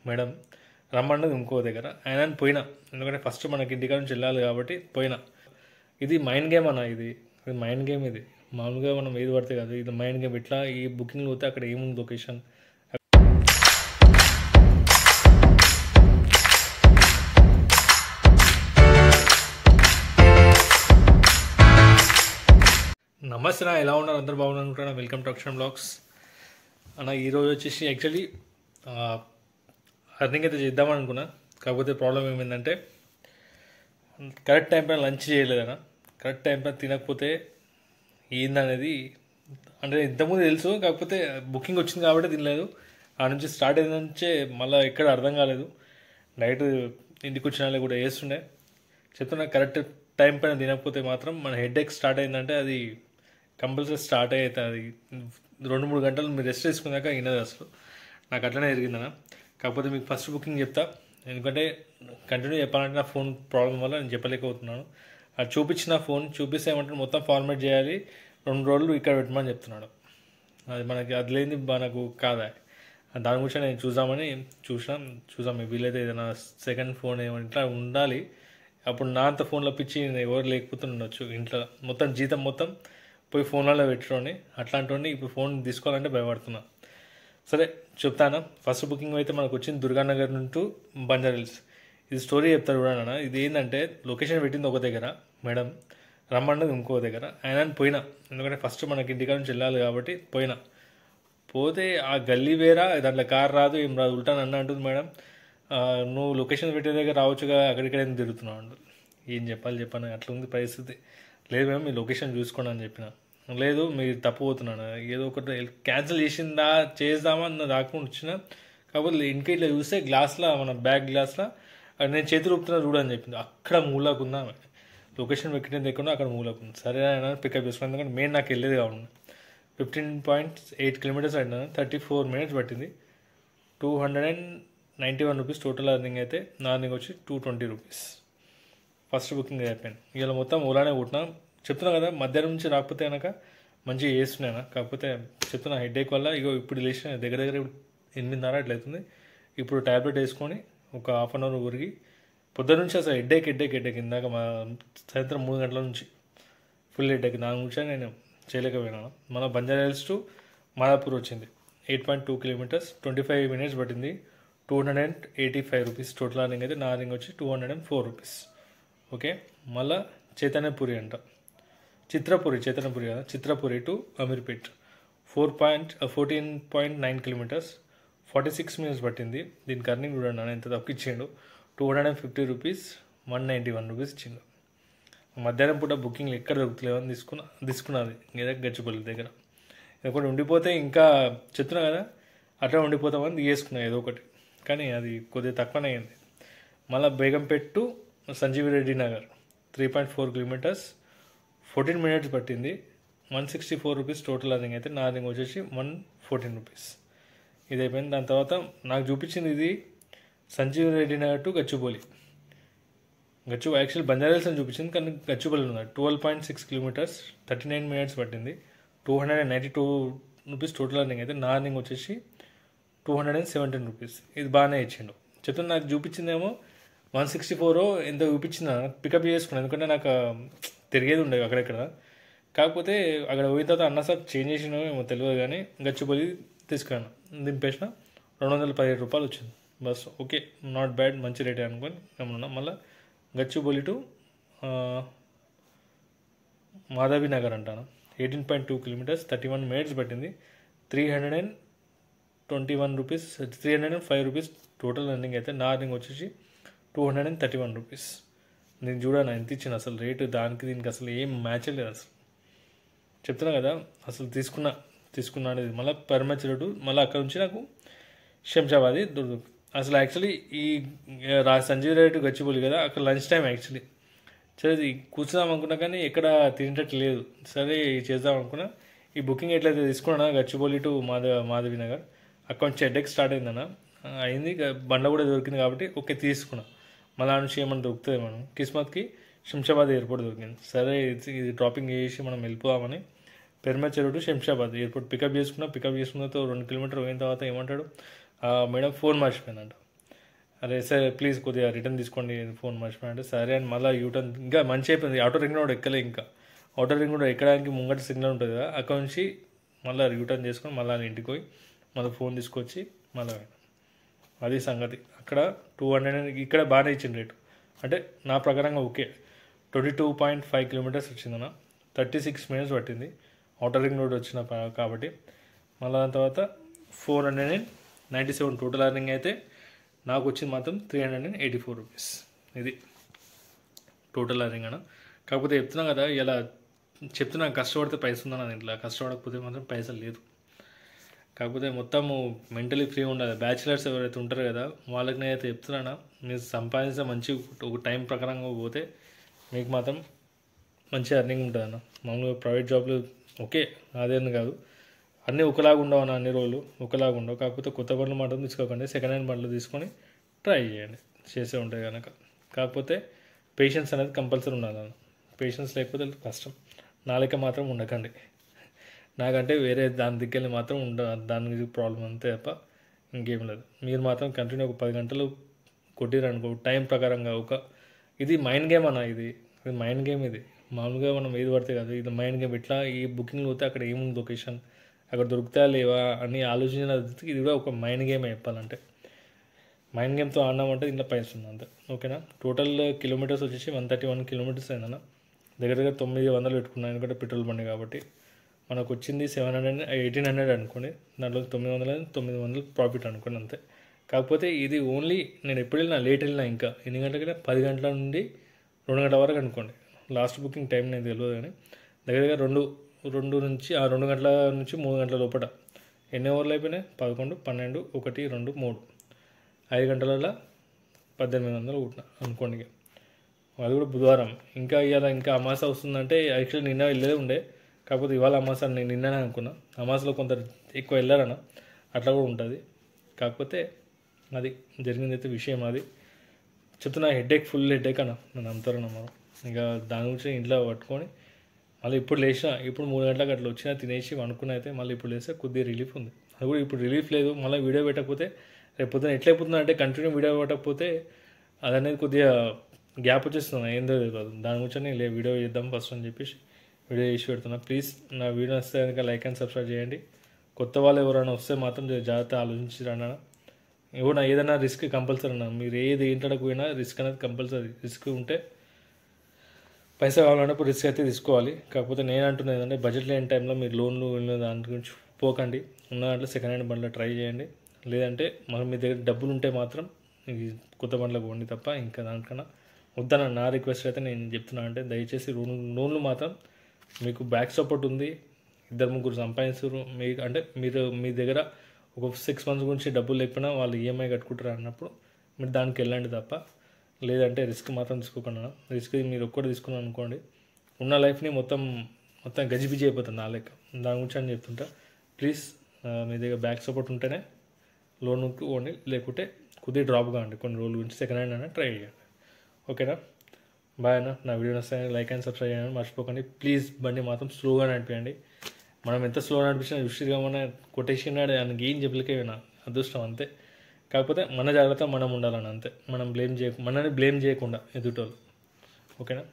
Madam రమ్మన్నది ఇంకో దగ్గర ఆయన పోయినా. ఎందుకంటే ఫస్ట్ మనకి ఇంటికాడ నుంచి వెళ్ళాలి కాబట్టి పోయినా. ఇది మైండ్ గేమ్ అన్న, ఇది మైండ్ గేమ్. ఇది మామూలుగా మనం ఏది పడితే కాదు, ఇది మైండ్ గేమ్. ఇట్లా ఈ బుకింగ్ పోతే అక్కడ ఏముంది లొకేషన్. నమస్తే నా, ఎలా ఉన్నారు? అందరు బాగున్నారు అనుకుంటున్నా. వెల్కమ్ టు అక్షరం బ్లాగ్స్ అన్న. ఈరోజు వచ్చేసి యాక్చువల్లీ అర్నింగ్ అయితే చేద్దామని అనుకున్నా. కాకపోతే ప్రాబ్లం ఏమైందంటే కరెక్ట్ టైం పైన లంచ్ చేయలేదన్న. కరెక్ట్ టైం పైన తినకపోతే ఏందనేది అంటే ఇంతకుముందు తెలుసు, కాకపోతే బుకింగ్ వచ్చింది కాబట్టి తినలేదు. ఆ నుంచి స్టార్ట్ అయిన నుంచే మళ్ళీ ఎక్కడ అర్థం కాలేదు. నైట్ ఇంటికి వచ్చిన కూడా వేస్తుండే. చెప్తున్నా, కరెక్ట్ టైం పైన తినకపోతే మాత్రం మన హెడ్ ఎక్ స్టార్ట్ అయిందంటే అది కంపల్సరీ స్టార్ట్ అవుతుంది. అది 2-3 గంటలు మీరు రెస్ట్ తీసుకున్నాక వినదు అసలు. నాకు అట్లనే జరిగిందన్న. కాకపోతే మీకు ఫస్ట్ బుకింగ్ చెప్తా, ఎందుకంటే కంటిన్యూ చెప్పాలంటే నా ఫోన్ ప్రాబ్లం వల్ల నేను చెప్పలేకపోతున్నాను. అది చూపించిన ఫోన్ చూపిస్తే ఏమంటే మొత్తం ఫార్మాట్ చేయాలి, 2 రోజులు ఇక్కడ పెట్టమని చెప్తున్నాడు. అది మనకి అది లేని మనకు కాదా. దాని గురించి నేను చూసాం వీలైతే ఏదైనా సెకండ్ ఫోన్ ఏమైనా ఇట్లా ఉండాలి. అప్పుడు నా అంత ఫోన్లో పిచ్చి ఎవరు లేకపోతే ఉండొచ్చు. ఇంట్లో మొత్తం జీతం మొత్తం పోయి ఫోన్లలో పెట్టుకోండి. అట్లాంటి ఇప్పుడు ఫోన్ తీసుకోవాలంటే భయపడుతున్నా. సరే చెప్తాను. ఫస్ట్ బుకింగ్ అయితే మనకు వచ్చింది దుర్గానగర్ నుండి బంజారా హిల్స్. ఇది స్టోరీ చెప్తారు చూడన్నా. ఇది ఏంటంటే లొకేషన్ పెట్టింది ఒక దగ్గర, మేడం రమ్మన్నది ఇంకో దగ్గర. ఆయన పోయినా. ఎందుకంటే ఫస్ట్ మనకి ఇంటికాడ నుంచి వెళ్ళాలి కాబట్టి పోతే ఆ గల్లీ వేరా, దాంట్లో కార్ రాదు, ఏం రాదు, ఉల్టా నన్ను అంటుంది మేడం, నువ్వు లొకేషన్ పెట్టే దగ్గర రావచ్చుగా, అక్కడిక్కడ తిరుగుతున్నావు అంటు. ఏం చెప్పాను, అట్లా ఉంది పరిస్థితి. లేదు మేడం మీ లొకేషన్ చూసుకోండి అని చెప్పిన. లేదు మీరు తప్పిపోతున్నాను, ఏదో ఒకటి క్యాన్సిల్ చేసిందా చేద్దామా అన్న రాకుండా వచ్చిన. కాకపోతే ఇంటికి ఇట్లా చూస్తే గ్లాస్లో, మన బ్యాగ్ గ్లాస్లో నేను చేతులు ఊపుతున్నా చూడని చెప్పింది. అక్కడ మూలకుందా లొకేషన్ పెట్టిన దగ్గర, అక్కడ మూలకుంది. సరే ఆయన పికప్ చేసుకున్నాను. ఎందుకంటే మెయిన్ నాకు వెళ్ళేది కావాలి. 15.8 కిలోమీటర్స్ అయినా 34 మినిట్స్ పట్టింది. 291 రూపీస్ టోటల్ అర్నింగ్. అయితే నా అర్నింగ్ వచ్చి 220 రూపీస్. ఫస్ట్ బుకింగ్ అయిపోయాను. ఇలా మొత్తం ఓలానే కొట్టినా. చెప్తున్నా కదా, మధ్యాహ్నం నుంచి రాకపోతే కనుక మంచిగా చేస్తున్నాను. కాకపోతే చెప్తున్నా హెడేక్ వల్ల ఇప్పుడు లేచిన దగ్గర 8:30 అట్లా అవుతుంది. ఇప్పుడు ట్యాబ్లెట్ వేసుకొని ఒక హాఫ్ అన్ అవర్ ఊరికి పొద్దున్న నుంచి అసలు హెడేక్. ఇందాక సాయంత్రం 3 గంటల నుంచి ఫుల్ హెడేక్. దాని గురించి నేను చేయలేకపోయినాను. మన బంజారా హిల్స్ టు మాదాపూర్ వచ్చింది 8.2 కిలోమీటర్స్, 25 మినిట్స్ పట్టింది. 285 రూపీస్ టోటల్ అర్నింగ్. అయితే నా అర్నింగ్ వచ్చి 204 రూపీస్. ఓకే. మళ్ళీ చైతన్యపురి అంట, చిత్రపురి కదా, Chitrapuri to Ameerpet 14.9 kilometres, 46 minutes పట్టింది. దీనికి అర్నింగ్ చూడండి ఎంత తక్కువ ఇచ్చిండు. 250 రూపీస్, 191 రూపీస్ ఇచ్చిండు. మధ్యాహ్నం పూట బుకింగ్లు ఎక్కడ దొరుకుతలేవని తీసుకున్నది ఏదో గచ్చిపల్లి దగ్గర. ఒకటి ఉండిపోతే ఇంకా చెప్తున్నా కదా, అట్లా ఉండిపోతామని తీసుకున్నా ఏదో ఒకటి. కానీ అది కొద్దిగా తక్కువనే అయింది. మళ్ళీ Begumpet to Sanjeev Reddy Nagar 3.4 kilometres, 14 minutes పట్టింది. 164 రూపీస్ టోటల్ అర్నింగ్. అయితే నా అర్నింగ్ వచ్చేసి 114 రూపీస్. ఇది అయిపోయింది. దాని తర్వాత నాకు చూపించింది ఇది Sanjeev Reddy Nagar to Gachibowli. Actual Banjara Hills అని చూపించింది, కానీ గచ్చిబౌలి ఉన్నది. 12.6 కిలోమీటర్స్, 39 మినిట్స్ పట్టింది. 292 రూపీస్ టోటల్ అర్నింగ్. అయితే నా అర్నింగ్ వచ్చేసి 217 రూపీస్. ఇది బాగానే ఇచ్చిండు. చెప్తున్నా, నాకు చూపించిందేమో 164 ఎంత చూపించిందా. పికప్ చేసుకున్నాను ఎందుకంటే నాకు తిరిగేది ఉండేది అక్కడెక్కడ. కాకపోతే అక్కడ పోయిన తర్వాత అన్న సార్ చేంజ్ చేసినో ఏమో తెలియదు, కానీ గచ్చిబౌలి తీసుకున్నాను. దింపేసిన 217 రూపాయలు వచ్చింది బస్. ఓకే, నాట్ బ్యాడ్, మంచి రేటే అనుకొని గమనున్నా. మళ్ళీ గచ్చిబౌలి టు మాధవి నగర్ అంటాను 18.2 కిలోమీటర్స్, 31 మినిట్స్ పట్టింది. 321 రూపీస్, 305 రూపీస్ టోటల్ అర్నింగ్. అయితే నా అర్నింగ్ వచ్చేసి 231 రూపీస్. నేను చూడాను ఎంత ఇచ్చిన అసలు రేటు, దానికి దీనికి అసలు ఏం మ్యాచ్ లేదు అసలు. చెప్తున్నా కదా, అసలు తీసుకున్నా అనేది. మళ్ళీ పరమచిరుడు, మళ్ళీ అక్కడ నుంచి నాకు శంషాబాది దొరుకుతుంది. అసలు యాక్చువల్లీ ఈ సంజీవ్ రెడ్డి గచ్చిబౌలి కదా, అక్కడ లంచ్ టైం యాక్చువల్లీ. సరే కూర్చుదాం అనుకున్నా కానీ ఎక్కడ తినేటట్టు లేదు. సరే చేద్దాం అనుకున్నా. ఈ బుకింగ్ ఎట్లయితే తీసుకున్నా గచ్చిబౌలి టు మాధవి నగర్, అక్కడ నుంచి హెడేక్ స్టార్ట్ అయిందన్న. అయింది, బండ్ల కూడా దొరికింది కాబట్టి ఓకే తీసుకున్నా. మళ్ళీ నుంచి ఏమైనా దొరుకుతుంది మనం. కిస్మత్కి శంషాబాద్ ఎయిర్పోర్ట్ దొరికింది. సరే ఇది డ్రాపింగ్ చేసి మనం వెళ్ళిపోదామని పెర్మచెరు టు శంషాబాద్ ఎయిర్పోర్ట్ పికప్ చేసుకున్న తర్వాత 2 కిలోమీటర్ పోయిన తర్వాత ఏమంటాడు, మేడం ఫోన్ మర్చిపోయిందంట. అరే సరే ప్లీజ్ కొద్దిగా రిటర్న్ తీసుకోండి ఫోన్ మర్చిపోయానంటే సరే అని మళ్ళీ యూటర్న్ ఇంకా మంచి అయిపోయింది. ఆటో రింగ్ రోడ్ ఎక్కలే, ఇంకా ఆటో రింగ్ రోడ్ ఎక్కడానికి ముంగట సిగ్నల్ ఉంటుంది కదా, అక్కడ నుంచి మళ్ళీ యూటర్న్ చేసుకొని మళ్ళీ ఇంటికి పోయి మళ్ళీ ఫోన్ తీసుకొచ్చి మళ్ళీ అది సంగతి. అక్కడ 200 ఇక్కడ బాగానే ఇచ్చిన రేటు, అంటే నా ప్రకారంగా ఓకే. 22.5 కిలోమీటర్స్ వచ్చిందన్న, 36 మినిట్స్ పట్టింది ఆటో రింగ్ రోడ్ వచ్చిన కాబట్టి. మళ్ళీ దాని తర్వాత 497 టోటల్ అర్నింగ్ అయితే నాకు వచ్చింది మాత్రం 384 రూపీస్. ఇది టోటల్ అర్నింగ్ అన్న. కాకపోతే చెప్తున్నా కదా, ఇలా చెప్తున్నా కష్టపడితే పైసలు ఉందని, ఇట్లా కష్టపడకపోతే మాత్రం పైసలు లేదు. కాకపోతే మొత్తము మెంటలీ ఫ్రీ ఉండాలి. బ్యాచిలర్స్ ఎవరైతే ఉంటారో కదా వాళ్ళకి నేనైతే చెప్తున్నానా, మీరు సంపాదించే మంచి ఒక టైం ప్రకారంగా పోతే మీకు మాత్రం మంచి అర్నింగ్ ఉంటుంది అన్న. మామూలుగా ప్రైవేట్ జాబ్లు ఓకే అదేని కాదు, అన్నీ ఒకలాగా ఉండవు అన్న, అన్ని రోజులు ఒకలాగా ఉండవు. కాకపోతే కొత్త బండ్లు మాత్రం తీసుకోకండి, సెకండ్ హ్యాండ్ బండ్లు తీసుకొని ట్రై చేయండి, చేసే ఉంటాయి కనుక. కాకపోతే పేషెన్స్ అనేది కంపల్సరీ ఉండాలన్న, పేషెన్స్ లేకపోతే కష్టం. నాలుక మాత్రం ఉండకండి, నాకంటే వేరే దాని దగ్గర మాత్రం దాని గురించి ప్రాబ్లం అంతే తప్ప ఇంకేం లేదు. మీరు మాత్రం కంటిన్యూ ఒక 10 గంటలు కొట్టిరనుకో టైం ప్రకారంగా, ఇది మైండ్ గేమ్ అన్న, ఇది మైండ్ గేమ్. ఇది మామూలుగా మనం ఏది పడితే కాదు, ఇది మైండ్ గేమ్. ఇట్లా ఈ బుకింగ్ పోతే అక్కడ ఏముంది లొకేషన్, అక్కడ దొరుకుతా లేవా అని ఆలోచించిన, ఇది కూడా ఒక మైండ్ గేమే చెప్పాలంటే. మైండ్ గేమ్తో ఆడినామంటే ఇంట్లో పైసలు ఉంది అంతే, ఓకేనా. టోటల్ కిలోమీటర్స్ వచ్చేసి 131 కిలోమీటర్స్ అయిందన్న. దగ్గర 900 పెట్టుకున్నాను, ఎందుకంటే పెట్రోల్ బండి కాబట్టి. మనకు వచ్చింది 1800 అనుకోండి, దాంట్లో 900 ప్రాఫిట్ అనుకోండి అంతే. కాకపోతే ఇది ఓన్లీ నేను ఎప్పుడు వెళ్ళినా లేట్ వెళ్ళినా, ఇంకా ఎన్ని గంటలకైనా 10 గంటల నుండి 2 గంటల వరకు అనుకోండి. లాస్ట్ బుకింగ్ టైం నేను తెలియదు కానీ దగ్గర 2 నుంచి 2 గంటల నుంచి 3 గంటల లోపల ఎన్ని ఓవర్లు అయిపోయినాయి, 11, 12, 1, 2, 3, 5 గంటలలో 1800 కొట్టిన అనుకోండి. అది కూడా బుధవారం. ఇంకా ఇవాళ ఇంకా అమాస వస్తుందంటే యాక్చువల్లీ నిన్న వెళ్ళేదే ఉండే, కాకపోతే ఇవాళ అమాస నేను నిన్ననే అనుకున్నా. అమాసలో కొంత ఎక్కువ వెళ్ళారన్న, అట్లా కూడా ఉంటుంది. కాకపోతే అది జరిగిందైతే విషయం అది చెప్తున్నా. ఫుల్ హెడేక్ అన్న, నన్ను అంతారన్న. మనం ఇంకా దాని గురించి ఇంట్లో పట్టుకొని మళ్ళీ ఇప్పుడు లేచినా, ఇప్పుడు 3 గంటలకు అట్లా వచ్చినా తినేసి అనుకున్న అయితే మళ్ళీ ఇప్పుడు లేస్తే కొద్దిగా రిలీఫ్ ఉంది. అది కూడా ఇప్పుడు రిలీఫ్ లేదు. మళ్ళీ వీడియో పెట్టకపోతే రేపు పొద్దున ఎట్లయిపోతుంది అంటే కంటిన్యూ వీడియో పెట్టకపోతే అది అనేది కొద్దిగా గ్యాప్ వచ్చేస్తుంది, ఏందో కాదు. దాని గురించి వీడియో చేద్దాం ఫస్ట్ అని చెప్పేసి వీడియో చేసి పెడుతున్నా. ప్లీజ్ నా వీడియో వస్తే కనుక లైక్ అండ్ సబ్స్క్రైబ్ చేయండి. కొత్త వాళ్ళు ఎవరైనా వస్తే మాత్రం జాగ్రత్త ఆలోచించి రండి. ఎవరైనా ఏదైనా రిస్క్ కంపల్సరీ అన్న, మీరు ఏది ఏంటకు పోయినా రిస్క్ అనేది కంపల్సరీ. రిస్క్ ఉంటే పైసా కావాలన్నప్పుడు రిస్క్ అయితే తీసుకోవాలి. కాకపోతే నేను అంటున్నది ఏంటంటే బడ్జెట్ లేని టైంలో మీరు లోన్లు దాని గురించి పోకండి. ఉన్న దాంట్లో సెకండ్ హ్యాండ్ బండ్లో ట్రై చేయండి. లేదంటే మరి మీ దగ్గర డబ్బులు ఉంటే మాత్రం ఈ కొత్త బండ్లకు పోండి తప్ప ఇంకా దానికన్నా వద్దన్న. నా రిక్వెస్ట్ అయితే నేను చెప్తున్నా అంటే దయచేసి లోన్లు మాత్రం మీకు బ్యాక్ సపోర్ట్ ఉంది, 2-3 సంపాదిస్తారు మీకు, అంటే మీ దగ్గర ఒక 6 మంత్స్ గురించి డబ్బులు లేకపోయినా వాళ్ళు ఈఎంఐ కట్టుకుంటారు అన్నప్పుడు మీరు దానికి వెళ్ళండి తప్ప, లేదంటే రిస్క్ మాత్రం తీసుకోకుండా. రిస్క్ మీరు ఒక్కటి తీసుకున్నాను అనుకోండి, ఉన్న లైఫ్ని మొత్తం గజిబిజి అయిపోతుంది నా లెక్క. దాని గురించి అని చెప్తుంటా. ప్లీజ్ మీ దగ్గర బ్యాక్ సపోర్ట్ ఉంటేనే లోన్కి ఓన్లీ, లేకుంటే కొద్దిగా డ్రాప్ కావండి కొన్ని రోజుల గురించి సెకండ్ హ్యాండ్ అయినా ట్రై చేయండి, ఓకేనా. బాయ్ అన్న. నా వీడియో వస్తాయి లైక్ అండ్ సబ్స్క్రైబ్ చేయండి మర్చిపోకండి. ప్లీజ్ బండి మాత్రం స్లోగా నడిపేయండి. మనం ఎంత స్లోగా నడిపించినా విషయంగా మన కొటేషన్నాడు ఆయనకి ఏం చెప్పలేకపోయినా అదృష్టం అంతే. కాకపోతే మన జాగ్రత్త మనం ఉండాలని అంతే. మనల్ని బ్లేమ్ చేయకుండా ఎదుటోళ్ళు, ఓకేనా.